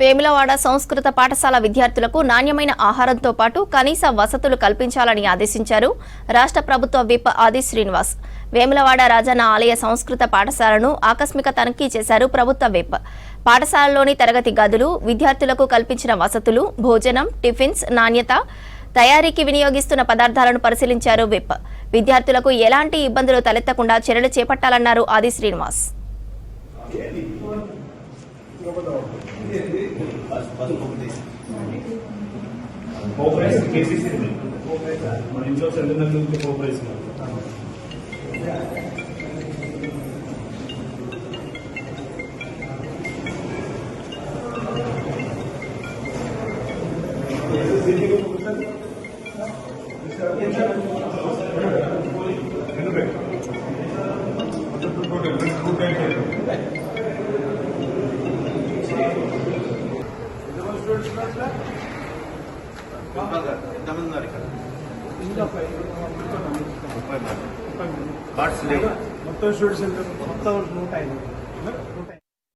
వేములవాడ సంస్కృత పాఠశాల విద్యార్థులకు నాణ్యమైన ఆహారంతో పాటు కనీస వసతులు కల్పించాలని ఆదేశించారు రాష్ట్ర ప్రభుత్వ విప్ ఆది శ్రీనివాస్. వేములవాడ రాజన్న ఆలయ సంస్కృత పాఠశాలను ఆకస్మిక తనిఖీ చేశారు ప్రభుత్వ విప్. పాఠశాలలోని తరగతి గదులు, విద్యార్థులకు కల్పించిన వసతులు, భోజనం, టిఫిన్స్ నాణ్యత, తయారీకి వినియోగిస్తున్న పదార్థాలను పరిశీలించారు విప్. విద్యార్థులకు ఎలాంటి ఇబ్బందులు తలెత్తకుండా చర్యలు చేపట్టాలన్నారు ఆది శ్రీనివాస్. మొత్తం స్టూడెంట్స్ మొత్తం 105